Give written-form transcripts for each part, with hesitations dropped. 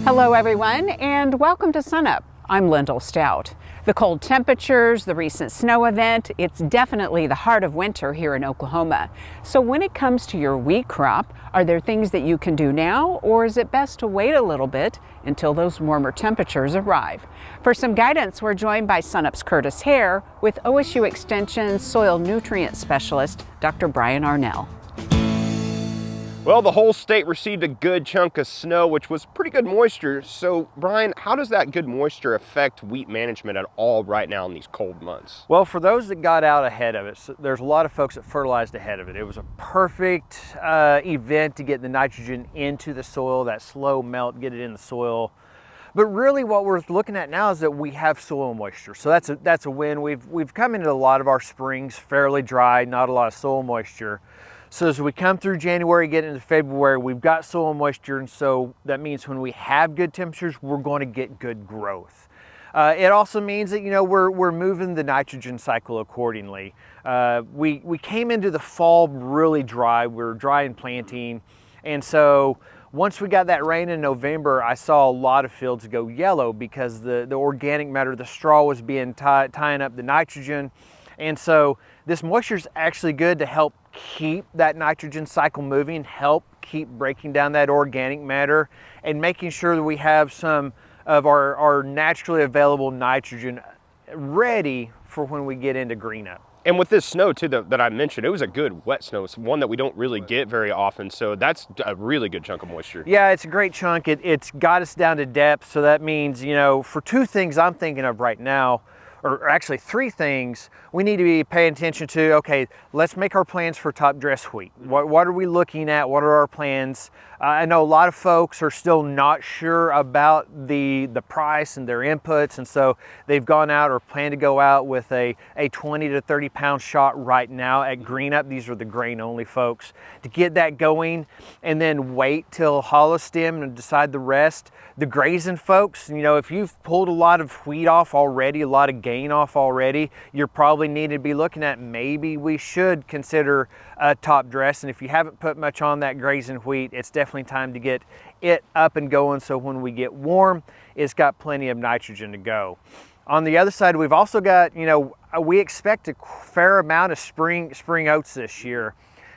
Hello everyone, and welcome to SUNUP. I'm Lyndall Stout. The cold temperatures, the recent snow event, it's definitely the heart of winter here in Oklahoma. So when it comes to your wheat crop, are there things that you can do now, or is it best to wait a little bit until those warmer temperatures arrive? For some guidance, we're joined by SUNUP's Curtis Hare with OSU Extension Soil Nutrient Specialist, Dr. Brian Arnall. Well, the whole state received a good chunk of snow, which was pretty good moisture. So, Brian, how does that good moisture affect wheat management at all right now in these cold months? Well, for those that got out ahead of it, there's a lot of folks that fertilized ahead of it. It was a perfect event to get the nitrogen into the soil, that slow melt, get it in the soil. But really what we're looking at now is that we have soil moisture. So that's a win. We've come into a lot of our springs fairly dry, not a lot of soil moisture. So as we come through January, get into February, we've got soil moisture, and so that means when we have good temperatures, we're going to get good growth. It also means that, we're moving the nitrogen cycle accordingly. We came into the fall really dry. We were dry in planting, and so once we got that rain in November, I saw a lot of fields go yellow because the organic matter, the straw was being tying up the nitrogen. And so this moisture is actually good to help keep that nitrogen cycle moving, help keep breaking down that organic matter, and making sure that we have some of our naturally available nitrogen ready for when we get into green up. And with this snow too that I mentioned, it was a good wet snow. It's one that we don't really get very often, so that's a really good chunk of moisture. Yeah, it's a great chunk. It's got us down to depth, so that means, for two things I'm thinking of right now, or actually three things we need to be paying attention to. Okay, let's make our plans for top dress wheat. What are we looking at? What are our plans? I know a lot of folks are still not sure about the price and their inputs, and so they've gone out or plan to go out with a 20 to 30 pound shot right now at green up. These are the grain only folks, to get that going and then wait till hollow stem and decide the rest. The grazing folks, if you've pulled a lot of wheat off already, a lot of gain off already, you're probably need to be looking at maybe we should consider a top dress. And if you haven't put much on that grazing wheat, it's definitely time to get it up and going, so when we get warm, it's got plenty of nitrogen to go. On the other side, we've also got, we expect a fair amount of spring oats this year.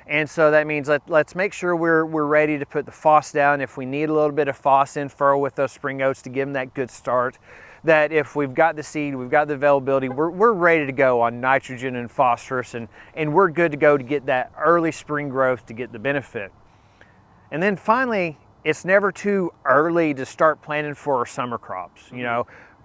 And so that means let's make sure we're ready to put the FOS down. If we need a little bit of FOS in furrow with those spring oats to give them that good start, that if we've got the seed, we've got the availability, we're ready to go on nitrogen and phosphorus, and we're good to go to get that early spring growth to get the benefit. And then finally, it's never too early to start planning for our summer crops.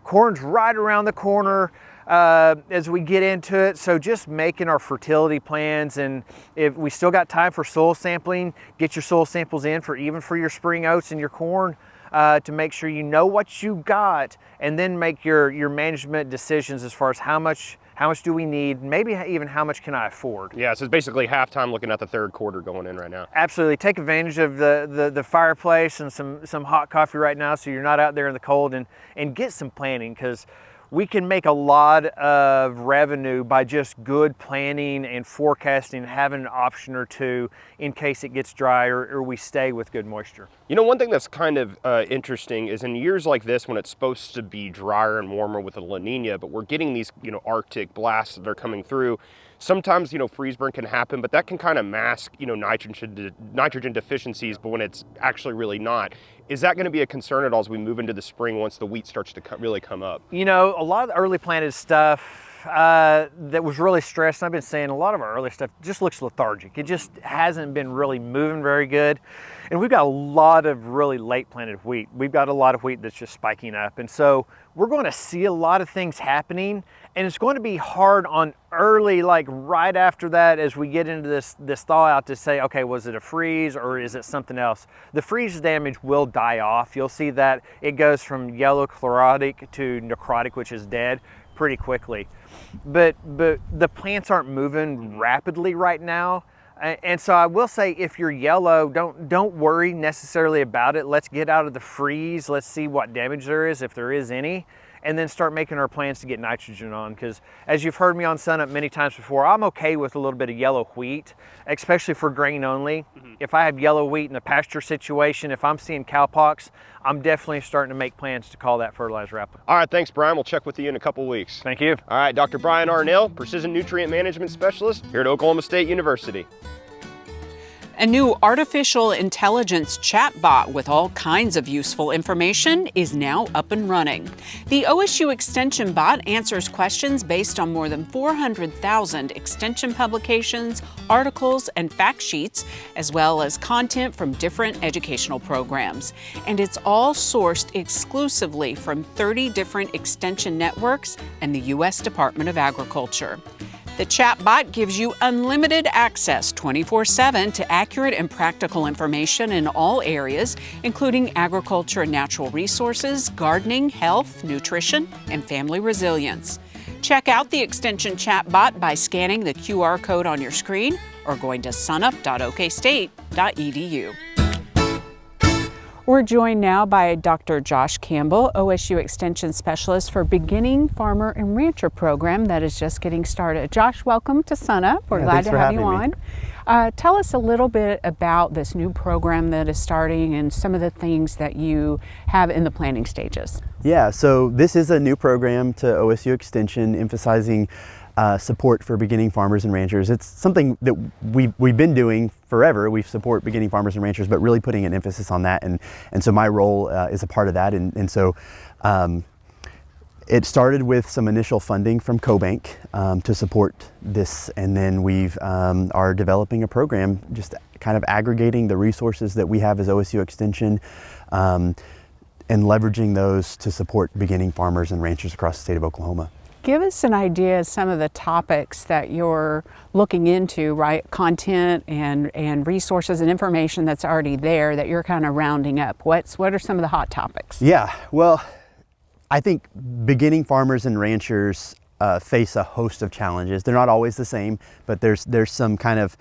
Corn's right around the corner as we get into it, so just making our fertility plans, and if we still got time for soil sampling, get your soil samples in for your spring oats and your corn, to make sure you know what you got, and then make your management decisions as far as how much do we need, maybe even how much can I afford. Yeah, so it's basically halftime looking at the third quarter going in right now. Absolutely. Take advantage of the fireplace and some hot coffee right now, so you're not out there in the cold, and get some planning, because we can make a lot of revenue by just good planning and forecasting, having an option or two in case it gets dry or we stay with good moisture. One thing that's kind of interesting is in years like this, when it's supposed to be drier and warmer with a La Nina, but we're getting these, Arctic blasts that are coming through. Sometimes, freeze burn can happen, but that can kind of mask, nitrogen deficiencies, but when it's actually really not. Is that going to be a concern at all as we move into the spring once the wheat starts to really come up? A lot of the early planted stuff that was really stressed, and I've been saying a lot of our early stuff just looks lethargic. It just hasn't been really moving very good. And we've got a lot of really late planted wheat. We've got a lot of wheat that's just spiking up. And so we're going to see a lot of things happening, and it's going to be hard on early, like right after that, as we get into this thaw out, to say, okay, was it a freeze or is it something else? The freeze damage will die off. You'll see that it goes from yellow chlorotic to necrotic, which is dead, pretty quickly. But the plants aren't moving rapidly right now. And so I will say, if you're yellow, don't worry necessarily about it. Let's get out of the freeze. Let's see what damage there is, if there is any. and then start making our plans to get nitrogen on. Because as you've heard me on SUNUP many times before, I'm okay with a little bit of yellow wheat, especially for grain only. If I have yellow wheat in a pasture situation, if I'm seeing cowpox, I'm definitely starting to make plans to call that fertilizer applicant. All right, thanks, Brian. We'll check with you in a couple weeks. Thank you. All right, Dr. Brian Arnall, Precision Nutrient Management Specialist here at Oklahoma State University. A new artificial intelligence chatbot with all kinds of useful information is now up and running. The OSU ExtensionBot answers questions based on more than 400,000 extension publications, articles, and fact sheets, as well as content from different educational programs. And it's all sourced exclusively from 30 different extension networks and the U.S. Department of Agriculture. The chatbot gives you unlimited access 24/7 to accurate and practical information in all areas, including agriculture and natural resources, gardening, health, nutrition, and family resilience. Check out the Extension chatbot by scanning the QR code on your screen or going to sunup.okstate.edu. We're joined now by Dr. Josh Campbell, OSU Extension Specialist for Beginning Farmer and Rancher program that is just getting started. Josh, welcome to SUNUP. We're glad to have you on. Tell us a little bit about this new program that is starting and some of the things that you have in the planning stages. Yeah, so this is a new program to OSU Extension emphasizing support for beginning farmers and ranchers. It's something that we've been doing forever. We support beginning farmers and ranchers, but really putting an emphasis on that. And so my role is a part of that. And so it started with some initial funding from CoBank to support this. And then we've are developing a program, just kind of aggregating the resources that we have as OSU Extension and leveraging those to support beginning farmers and ranchers across the state of Oklahoma. Give us an idea of some of the topics that you're looking into, right? Content and resources and information that's already there that you're kind of rounding up. What are some of the hot topics? Yeah, well, I think beginning farmers and ranchers face a host of challenges. They're not always the same, but there's some kind of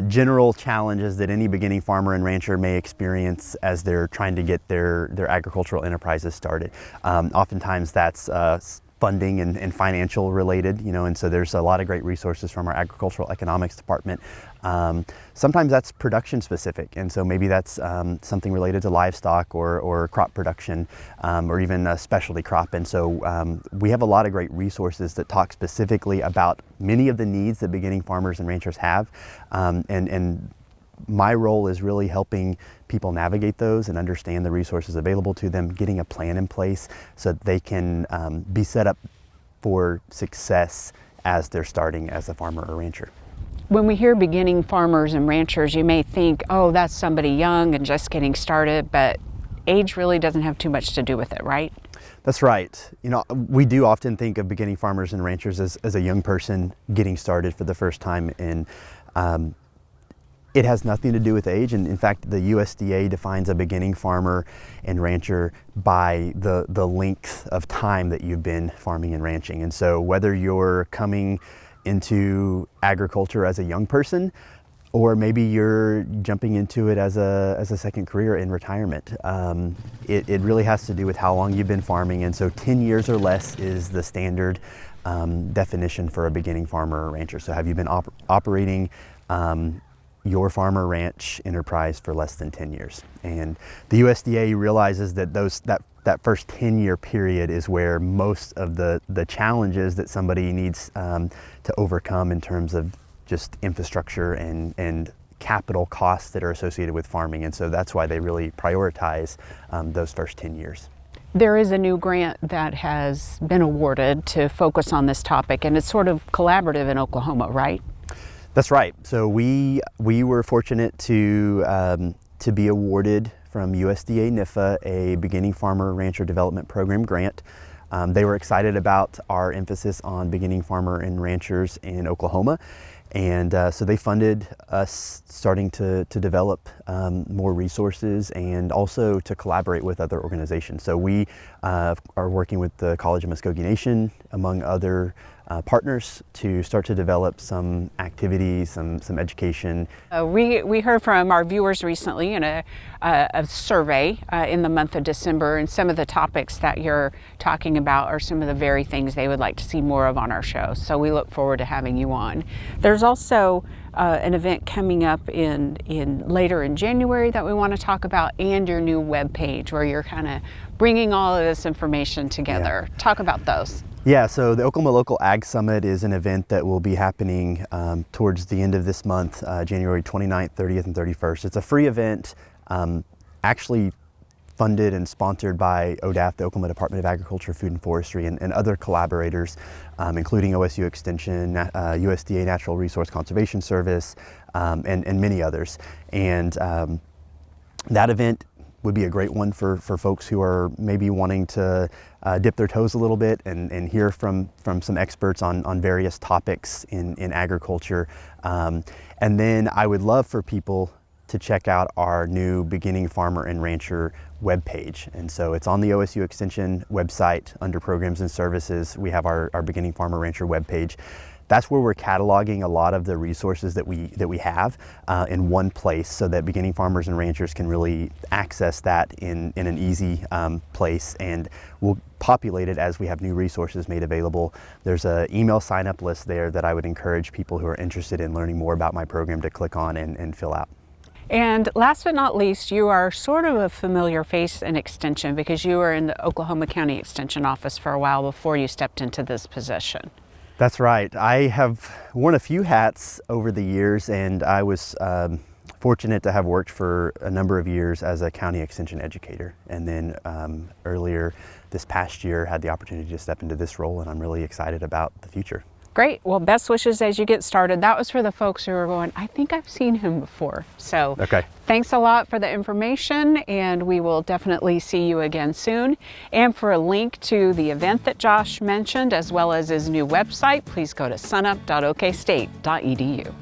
general challenges that any beginning farmer and rancher may experience as they're trying to get their agricultural enterprises started. Oftentimes that's funding and financial related, and so there's a lot of great resources from our agricultural economics department. Sometimes that's production specific, and so maybe that's something related to livestock or crop production or even a specialty crop. And so we have a lot of great resources that talk specifically about many of the needs that beginning farmers and ranchers have, and my role is really helping people navigate those and understand the resources available to them, getting a plan in place so that they can be set up for success as they're starting as a farmer or rancher. When we hear beginning farmers and ranchers, you may think, oh, that's somebody young and just getting started, but age really doesn't have too much to do with it, right? That's right. We do often think of beginning farmers and ranchers as a young person getting started for the first time, and it has nothing to do with age. And in fact, the USDA defines a beginning farmer and rancher by the length of time that you've been farming and ranching. And so whether you're coming into agriculture as a young person, or maybe you're jumping into it as a second career in retirement, it really has to do with how long you've been farming. And so 10 years or less is the standard definition for a beginning farmer or rancher. So have you been operating your farm or ranch enterprise for less than 10 years? And the USDA realizes that that first 10-year period is where most of the challenges that somebody needs to overcome in terms of just infrastructure and capital costs that are associated with farming. And so that's why they really prioritize those first 10 years. There is a new grant that has been awarded to focus on this topic, and it's sort of collaborative in Oklahoma, right? That's right. So we were fortunate to be awarded from USDA NIFA a Beginning Farmer Rancher Development Program grant. They were excited about our emphasis on beginning farmer and ranchers in Oklahoma, and so they funded us starting to develop more resources and also to collaborate with other organizations. So we are working with the College of Muskogee Nation, among other partners to start to develop some activities, some education. We heard from our viewers recently in a survey in the month of December, and some of the topics that you're talking about are some of the very things they would like to see more of on our show. So we look forward to having you on. There's also an event coming up in later in January that we want to talk about, and your new webpage where you're kind of bringing all of this information together. Yeah. Talk about those. Yeah, so the Oklahoma Local Ag Summit is an event that will be happening towards the end of this month, January 29th, 30th, and 31st. It's a free event, actually funded and sponsored by ODAF, the Oklahoma Department of Agriculture, Food and Forestry, and other collaborators, including OSU Extension, USDA Natural Resource Conservation Service, and many others. And that event would be a great one for folks who are maybe wanting to dip their toes a little bit and hear from some experts on various topics in agriculture. And then I would love for people to check out our new Beginning Farmer and Rancher webpage. And so it's on the OSU Extension website under Programs and Services. We have our Beginning Farmer Rancher webpage. That's where we're cataloging a lot of the resources that we have in one place, so that beginning farmers and ranchers can really access that in an easy place, and we'll populate it as we have new resources made available. There's an email sign-up list there that I would encourage people who are interested in learning more about my program to click on and fill out. And last but not least, you are sort of a familiar face in Extension because you were in the Oklahoma County Extension office for a while before you stepped into this position. That's right. I have worn a few hats over the years, and I was fortunate to have worked for a number of years as a county extension educator. And then earlier this past year, had the opportunity to step into this role, and I'm really excited about the future. Great. Well, best wishes as you get started. That was for the folks who are going, I think I've seen him before. So okay. Thanks a lot for the information, and we will definitely see you again soon. And for a link to the event that Josh mentioned, as well as his new website, please go to sunup.okstate.edu.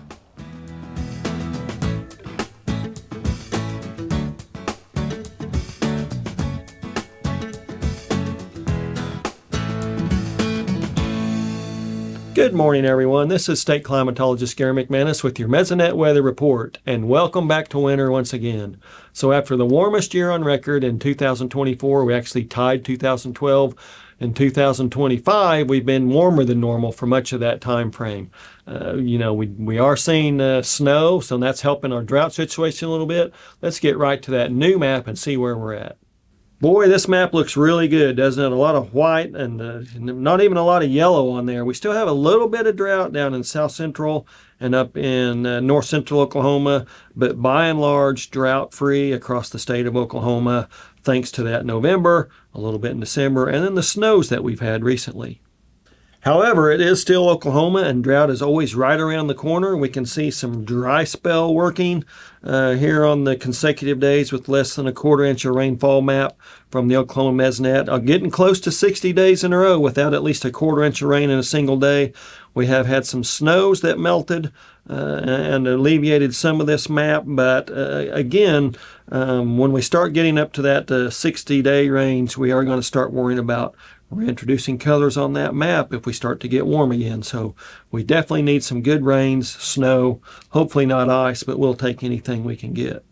Good morning, everyone. This is State Climatologist Gary McManus with your Mesonet Weather Report, and welcome back to winter once again. So after the warmest year on record in 2024, we actually tied 2012. In 2025, we've been warmer than normal for much of that time frame. We are seeing snow, so that's helping our drought situation a little bit. Let's get right to that new map and see where we're at. Boy, this map looks really good, doesn't it? A lot of white and not even a lot of yellow on there. We still have a little bit of drought down in south central and up in north central Oklahoma, but by and large, drought-free across the state of Oklahoma, thanks to that November, a little bit in December, and then the snows that we've had recently. However, it is still Oklahoma, and drought is always right around the corner. We can see some dry spell working here on the consecutive days with less than a quarter-inch of rainfall map from the Oklahoma Mesonet. Getting close to 60 days in a row without at least a quarter-inch of rain in a single day. We have had some snows that melted and alleviated some of this map, but again, when we start getting up to that 60-day range, we are going to start worrying about reintroducing colors on that map if we start to get warm again. So we definitely need some good rains, snow, hopefully not ice, but we'll take anything we can get.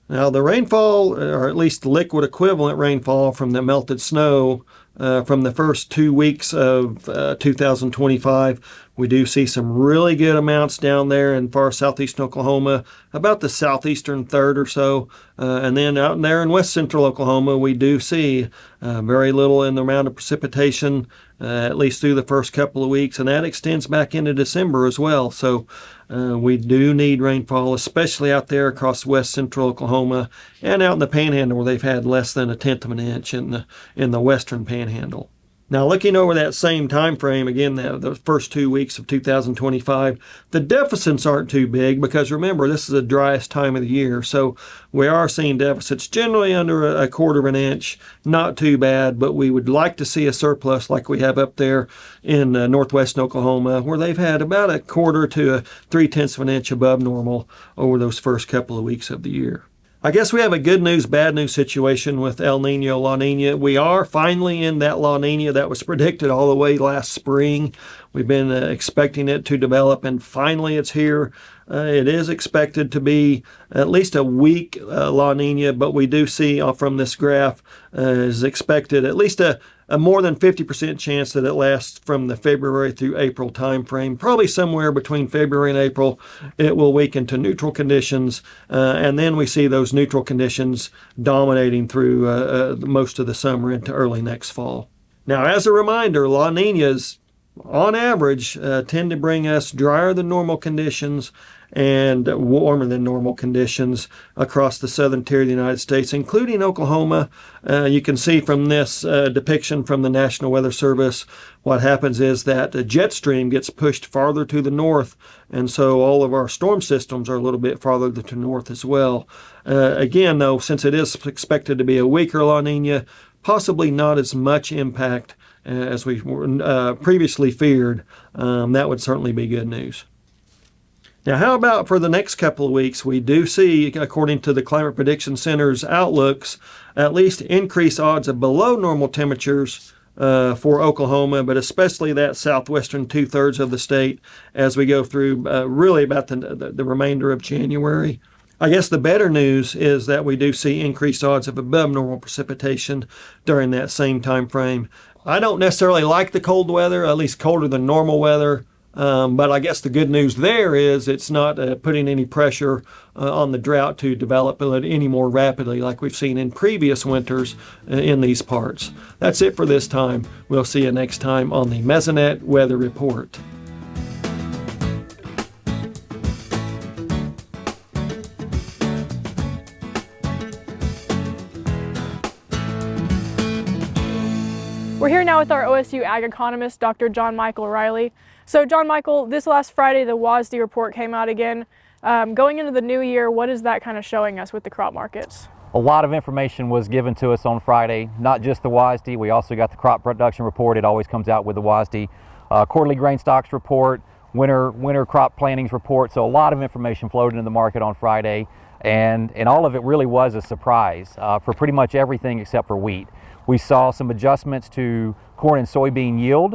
Now the rainfall, or at least the liquid equivalent rainfall from the melted snow from the first 2 weeks of 2025, we do see some really good amounts down there in far southeastern Oklahoma, about the southeastern third or so. And then out there in west central Oklahoma, we do see very little in the amount of precipitation, at least through the first couple of weeks. And that extends back into December as well. So we do need rainfall, especially out there across west central Oklahoma and out in the Panhandle, where they've had less than 1/10 of an inch in the western Panhandle. Now, looking over that same time frame, again, the first 2 weeks of 2025, the deficits aren't too big because, remember, this is the driest time of the year. So we are seeing deficits generally under a quarter of an inch. Not too bad, but we would like to see a surplus like we have up there in northwest Oklahoma, where they've had about a quarter to 3/10 of an inch above normal over those first couple of weeks of the year. I guess we have a good news, bad news situation with El Nino, La Nina. We are finally in that La Nina that was predicted all the way last spring. We've been expecting it to develop, and finally it's here. It is expected to be at least a weak La Nina, but we do see from this graph is expected at least a more than 50% chance that it lasts from the February through April time frame. Probably somewhere between February and April, it will weaken to neutral conditions, and then we see those neutral conditions dominating through most of the summer into early next fall. Now, as a reminder, La Ninas, on average, tend to bring us drier than normal conditions and warmer than normal conditions across the southern tier of the United States, including Oklahoma. You can see from this depiction from the National Weather Service, what happens is that the jet stream gets pushed farther to the north, and so all of our storm systems are a little bit farther to the north as well. Again, though, since it is expected to be a weaker La Nina, possibly not as much impact as we previously feared. That would certainly be good news. Now, how about for the next couple of weeks? We do see, according to the Climate Prediction Center's outlooks, at least increased odds of below normal temperatures for Oklahoma, but especially that southwestern 2/3 of the state as we go through really about the remainder of January. I guess the better news is that we do see increased odds of above normal precipitation during that same time frame. I don't necessarily like the cold weather, at least colder than normal weather. But I guess the good news there is it's not putting any pressure on the drought to develop any more rapidly like we've seen in previous winters in these parts. That's it for this time. We'll see you next time on the Mesonet Weather Report. We're here now with our OSU Ag economist, Dr. John Michael Riley. So John Michael, this last Friday, the WASDE report came out again. Going into the new year, what is that kind of showing us with the crop markets? A lot of information was given to us on Friday, not just the WASDE. We also got the crop production report. It always comes out with the WASDE. Quarterly grain stocks report, winter crop plantings report. So a lot of information flowed into the market on Friday. And all of it really was a surprise for pretty much everything except for wheat. We saw some adjustments to corn and soybean yield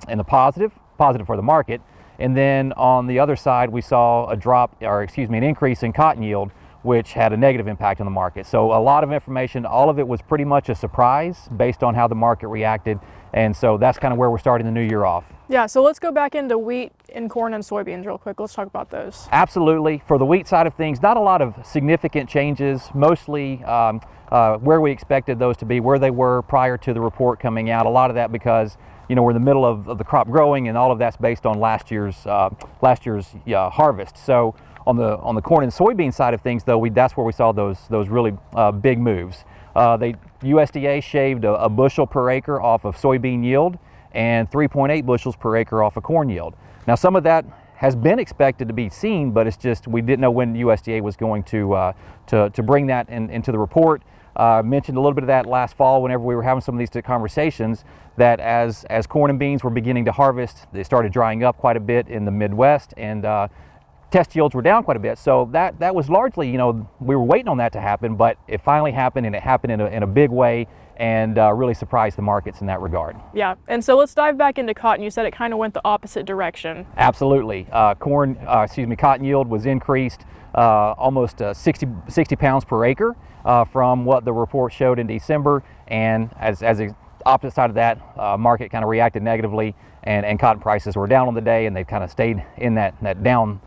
in the positive for the market. And then on the other side, we saw an increase in cotton yield, which had a negative impact on the market. So a lot of information, all of it was pretty much a surprise based on how the market reacted. And so that's kind of where we're starting the new year off. Yeah, so let's go back into wheat and corn and soybeans real quick. Let's talk about those. Absolutely. For the wheat side of things, not a lot of significant changes, mostly where we expected those to be, where they were prior to the report coming out. A lot of that because we're in the middle of the crop growing, and all of that's based on last year's harvest. So on the corn and soybean side of things, though, that's where we saw those really big moves. USDA shaved a bushel per acre off of soybean yield and 3.8 bushels per acre off of corn yield. Now, some of that has been expected to be seen, but it's just we didn't know when USDA was going to bring that into the report. Mentioned a little bit of that last fall whenever we were having some of these conversations, that as corn and beans were beginning to harvest, they started drying up quite a bit in the Midwest, and test yields were down quite a bit. So that was largely, we were waiting on that to happen, but it finally happened, and it happened in a big way, and really surprised the markets in that regard. Yeah, and so let's dive back into cotton. You said it kind of went the opposite direction. Absolutely. Cotton yield was increased almost 60 pounds per acre from what the report showed in December, and as the opposite side of that, market kind of reacted negatively, and cotton prices were down on the day, and they've kind of stayed in that down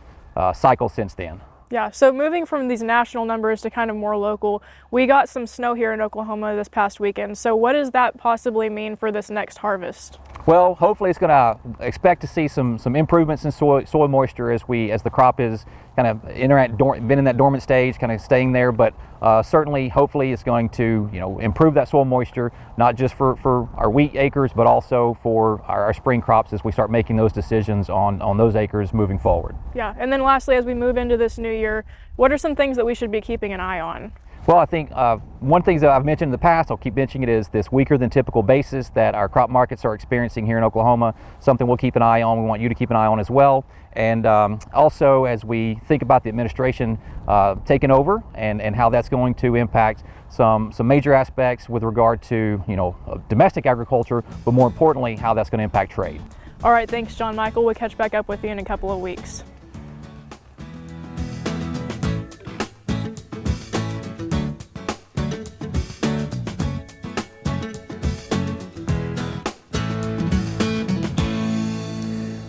cycle since then. Yeah, so moving from these national numbers to kind of more local, we got some snow here in Oklahoma this past weekend. So what does that possibly mean for this next harvest? Well, hopefully it's going to expect to see some improvements in soil moisture as the crop is kind of been in that dormant stage, kind of staying there. But certainly, hopefully, it's going to improve that soil moisture, not just for our wheat acres, but also for our spring crops as we start making those decisions on those acres moving forward. Yeah, and then lastly, as we move into this new year, what are some things that we should be keeping an eye on? Well, I think one thing that I've mentioned in the past, I'll keep mentioning it, is this weaker than typical basis that our crop markets are experiencing here in Oklahoma. Something we'll keep an eye on. We want you to keep an eye on as well. And also, as we think about the administration taking over and how that's going to impact some major aspects with regard to domestic agriculture, but more importantly, how that's going to impact trade. All right, thanks, John Michael. We'll catch back up with you in a couple of weeks.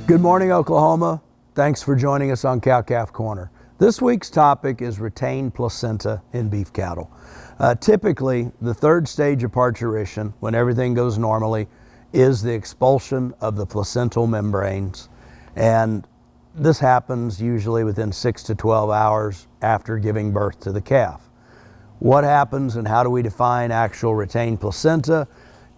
Good morning, Oklahoma. Thanks for joining us on Cowf Corner. This week's topic is retained placenta in beef cattle. Typically, the third stage of parturition, when everything goes normally, is the expulsion of the placental membranes. And this happens usually within 6 to 12 hours after giving birth to the calf. What happens and how do we define actual retained placenta?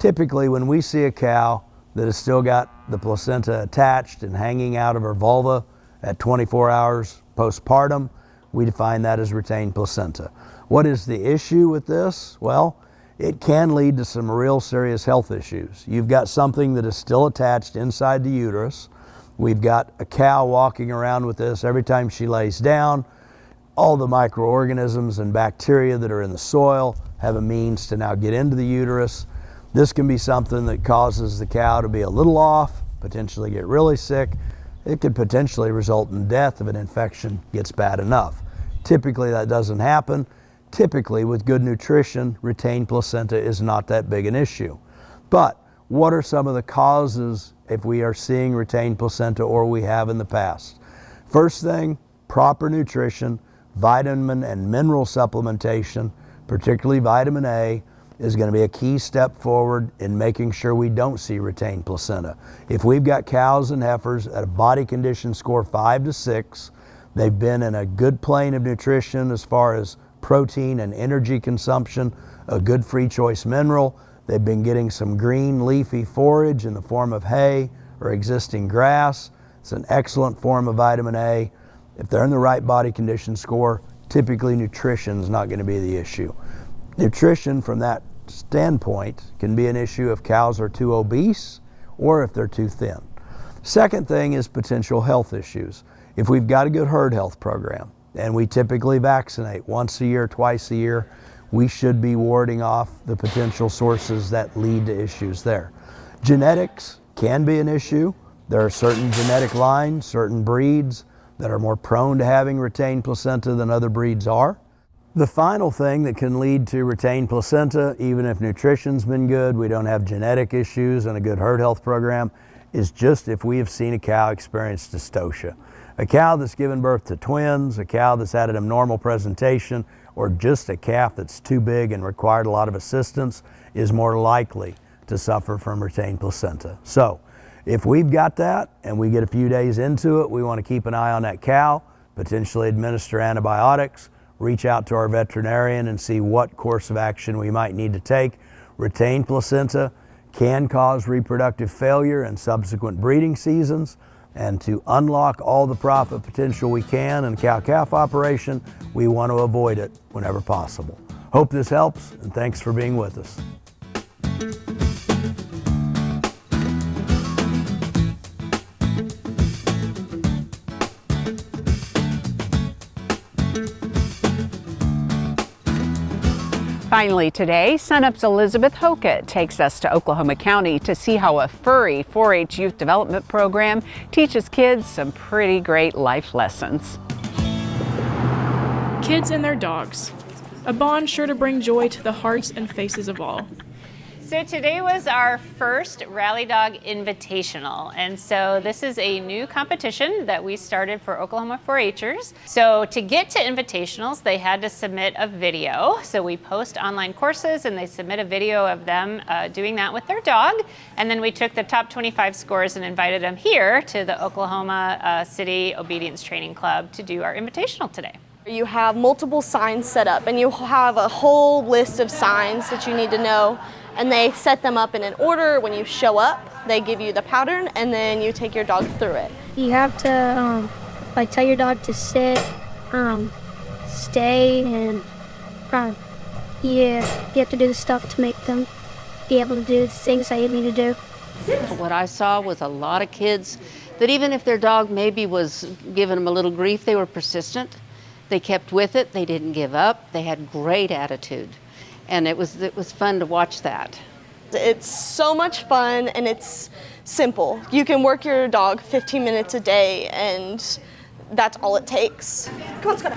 Typically, when we see a cow that has still got the placenta attached and hanging out of her vulva at 24 hours postpartum, we define that as retained placenta. What is the issue with this? Well, it can lead to some real serious health issues. You've got something that is still attached inside the uterus. We've got a cow walking around with this every time she lays down. All the microorganisms and bacteria that are in the soil have a means to now get into the uterus. This can be something that causes the cow to be a little off, potentially get really sick. It could potentially result in death if an infection gets bad enough. Typically that doesn't happen. Typically with good nutrition, retained placenta is not that big an issue. But what are some of the causes if we are seeing retained placenta or we have in the past? First thing, proper nutrition, vitamin and mineral supplementation, particularly vitamin A, is going to be a key step forward in making sure we don't see retained placenta. If we've got cows and heifers at a body condition score 5 to 6, they've been in a good plane of nutrition as far as protein and energy consumption, a good free choice mineral, they've been getting some green leafy forage in the form of hay or existing grass, it's an excellent form of vitamin A. If they're in the right body condition score, typically nutrition is not going to be the issue. Nutrition from that standpoint can be an issue if cows are too obese or if they're too thin. Second thing is potential health issues. If we've got a good herd health program and we typically vaccinate once a year, twice a year, we should be warding off the potential sources that lead to issues there. Genetics can be an issue. There are certain genetic lines, certain breeds that are more prone to having retained placenta than other breeds are. The final thing that can lead to retained placenta, even if nutrition's been good, we don't have genetic issues and a good herd health program, is just if we have seen a cow experience dystocia. A cow that's given birth to twins, a cow that's had an abnormal presentation, or just a calf that's too big and required a lot of assistance is more likely to suffer from retained placenta. So if we've got that and we get a few days into it, we want to keep an eye on that cow, potentially administer antibiotics, reach out to our veterinarian and see what course of action we might need to take. Retained placenta can cause reproductive failure in subsequent breeding seasons, and to unlock all the profit potential we can in a cow-calf operation, we want to avoid it whenever possible. Hope this helps, and thanks for being with us. Finally today, SUNUP's Elizabeth Hokett takes us to Oklahoma County to see how a furry 4-H youth development program teaches kids some pretty great life lessons. Kids and their dogs. A bond sure to bring joy to the hearts and faces of all. So today was our first Rally Dog Invitational, and so this is a new competition that we started for Oklahoma 4-Hers. So to get to invitationals, they had to submit a video. So we post online courses and they submit a video of them doing that with their dog, and then we took the top 25 scores and invited them here to the Oklahoma City Obedience Training Club to do our invitational today. You have multiple signs set up, and you have a whole list of signs that you need to know, and they set them up in an order. When you show up, they give you the pattern, and then you take your dog through it. You have to like tell your dog to sit, stay, and run. You have to do the stuff to make them be able to do the things that you need to do. What I saw was a lot of kids that even if their dog maybe was giving them a little grief, they were persistent. They kept with it, they didn't give up, they had great attitude. And it was fun to watch that. It's so much fun, and it's simple. You can work your dog 15 minutes a day, and that's all it takes. Come on, Scott.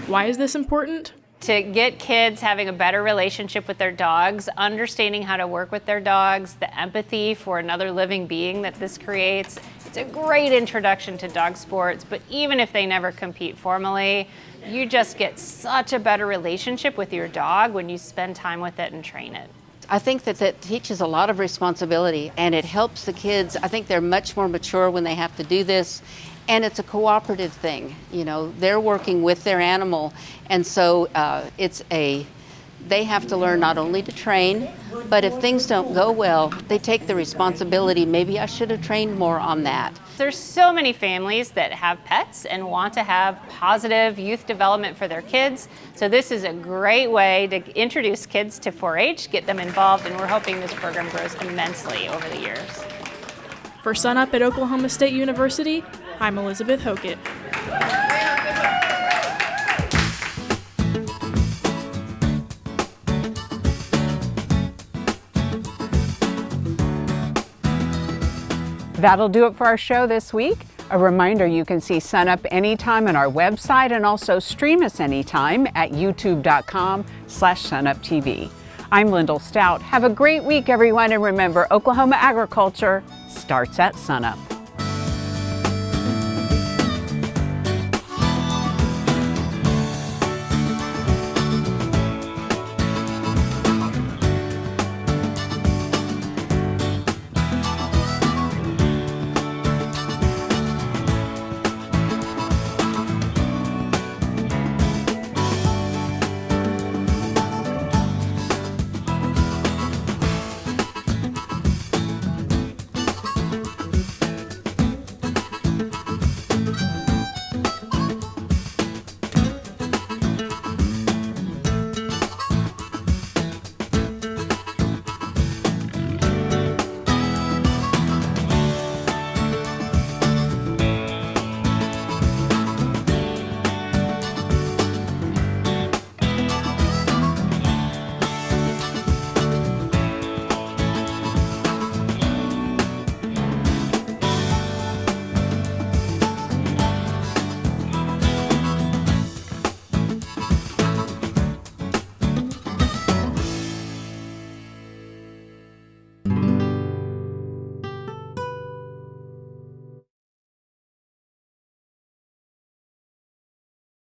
Why is this important? To get kids having a better relationship with their dogs, understanding how to work with their dogs, the empathy for another living being that this creates. It's a great introduction to dog sports, but even if they never compete formally, you just get such a better relationship with your dog when you spend time with it and train it. I think that teaches a lot of responsibility, and it helps the kids. I think they're much more mature when they have to do this, and it's a cooperative thing. You know, they're working with their animal, and so they have to learn not only to train, but if things don't go well, they take the responsibility. Maybe I should have trained more on that. There's so many families that have pets and want to have positive youth development for their kids. So this is a great way to introduce kids to 4-H, get them involved, and we're hoping this program grows immensely over the years. For SUNUP at Oklahoma State University, I'm Elizabeth Hokett. That'll do it for our show this week. A reminder, you can see SUNUP anytime on our website and also stream us anytime at youtube.com/SUNUPTV. I'm Lyndall Stout. Have a great week, everyone, and remember, Oklahoma agriculture starts at SUNUP.